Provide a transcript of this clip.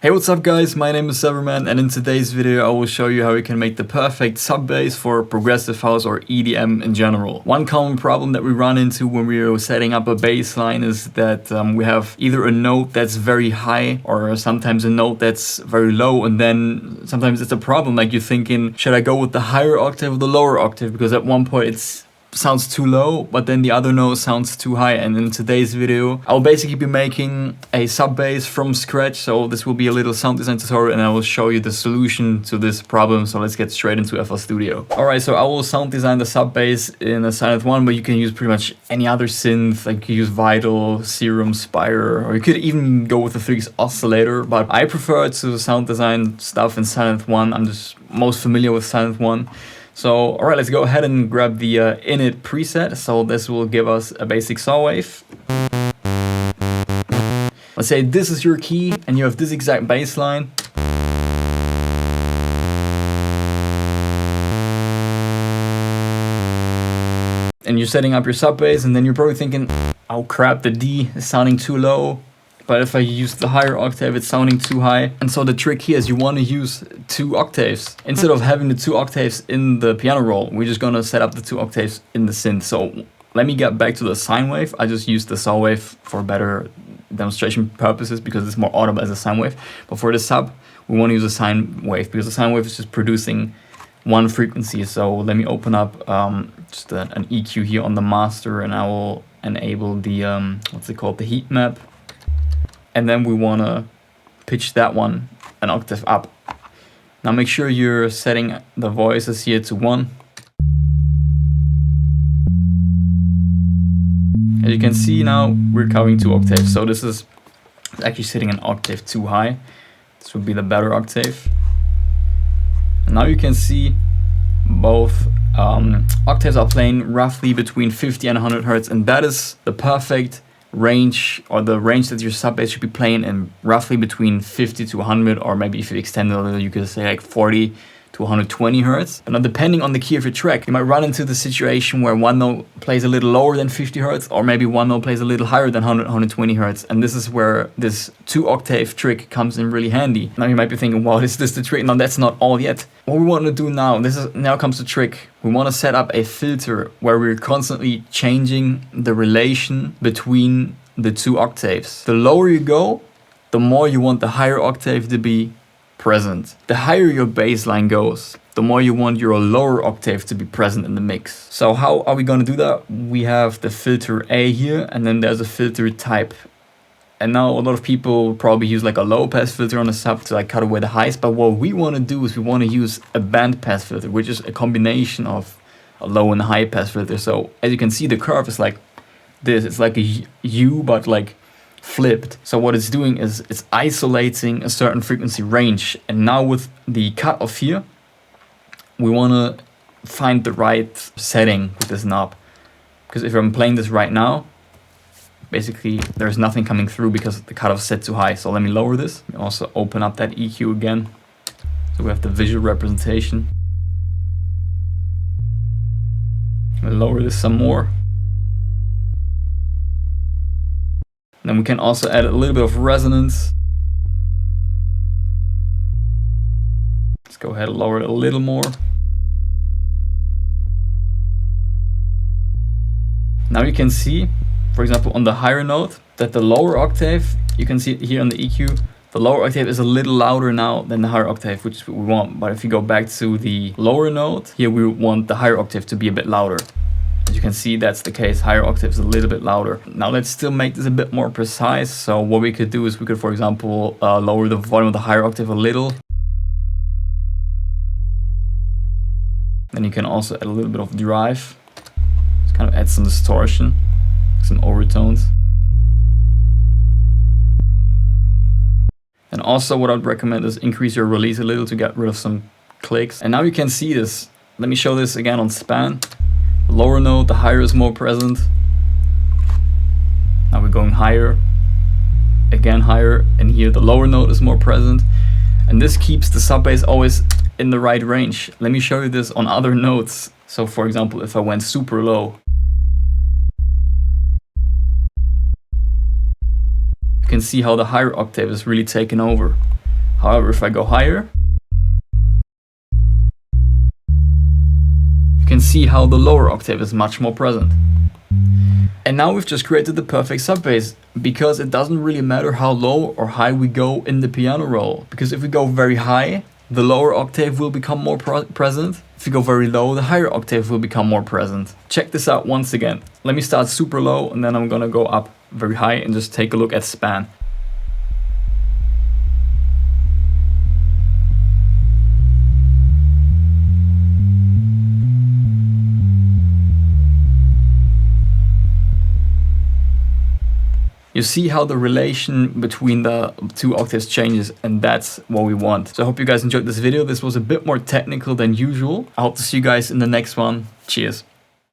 Hey, what's up guys, my name is Severman, and in today's video I will show you how you can make the perfect sub-bass for progressive house or EDM in general. One common problem that we run into when we're setting up a bass line is that we have either a note that's very high or sometimes a note that's very low, and then sometimes it's a problem, like you're thinking, should I go with the higher octave or the lower octave? Because at one point it sounds too low, but then the other note sounds too high. And in today's video I'll basically be making a sub bass from scratch, so this will be a little sound design tutorial and I will show you the solution to this problem. So let's get straight into FL Studio. Alright, so I will sound design the sub bass in a Silent One, but you can use pretty much any other synth, like you can use Vital, Serum, Spire, or you could even go with the 3 oscillator, but I prefer to sound design stuff in Silent One. I'm just most familiar with Silent One. So, alright, let's go ahead and grab the init preset. So this will give us a basic saw wave. Let's say this is your key and you have this exact bass line. And you're setting up your sub bass, and then you're probably thinking, oh crap, the D is sounding too low. But if I use the higher octave, it's sounding too high. And so the trick here is you want to use 2 octaves. Instead of having the 2 octaves in the piano roll, we're just going to set up the 2 octaves in the synth. So let me get back to the sine wave. I just used the saw wave for better demonstration purposes because it's more audible as a sine wave. But for the sub, we want to use a sine wave because the sine wave is just producing one frequency. So let me open up just an EQ here on the master, and I will enable the, what's it called, the heat map. And then we want to pitch that one an octave up. Now make sure you're setting the voices here to 1. As you can see now, we're covering 2 octaves. So this is actually sitting an octave too high. This would be the better octave. And now you can see both octaves are playing roughly between 50 and 100 hertz. And that is the perfect range, or the range that your sub bass should be playing in, roughly between 50 to 100, or maybe if you extend it a little you could say like 40 to 120 hertz. But now depending on the key of your track, you might run into the situation where one note plays a little lower than 50 hertz, or maybe one note plays a little higher than 120 hertz. And this is where this 2 octave trick comes in really handy. Now you might be thinking, well, is this the trick? No, that's not all yet. What we want to do now, now comes the trick. We want to set up a filter where we're constantly changing the relation between the 2 octaves. The lower you go, the more you want the higher octave to be present. The higher your bass line goes, the more you want your lower octave to be present in the mix. So how are we going to do that? We have the filter A here, and then there's a filter type. And now a lot of people probably use like a low pass filter on a sub to like cut away the highs. But what we want to do is we want to use a band pass filter, which is a combination of a low and high pass filter. So as you can see, the curve is like this. It's like a U, but like flipped. So what it's doing is it's isolating a certain frequency range. And now with the cutoff here, we want to find the right setting with this knob. Because if I'm playing this right now, basically there's nothing coming through because the cutoff is set too high. So let me lower this. Also open up that EQ again. So we have the visual representation. We'll lower this some more. Then we can also add a little bit of resonance. Let's go ahead and lower it a little more. Now you can see, for example, on the higher note, that the lower octave, you can see it here on the EQ, the lower octave is a little louder now than the higher octave, which is what we want. But if you go back to the lower note, here we want the higher octave to be a bit louder. As you can see, that's the case. Higher octave is a little bit louder. Now let's still make this a bit more precise. So what we could do is we could, for example, lower the volume of the higher octave a little. Then you can also add a little bit of drive. Just kind of add some distortion, some overtones. And also what I'd recommend is increase your release a little to get rid of some clicks. And now you can see this. Let me show this again on span. Lower note, the higher is more present. Now we're going higher, again higher, and here the lower note is more present. And this keeps the sub bass always in the right range. Let me show you this on other notes. So for example, if I went super low, you can see how the higher octave is really taken over. However, if I go higher, you can see how the lower octave is much more present. And now we've just created the perfect sub bass, because it doesn't really matter how low or high we go in the piano roll. Because if we go very high, the lower octave will become more present. If you go very low, the higher octave will become more present. Check this out once again. Let me start super low and then I'm gonna go up very high and just take a look at span. You see how the relation between the two octaves changes, and that's what we want. So I hope you guys enjoyed this video. This was a bit more technical than usual. I hope to see you guys in the next one. Cheers.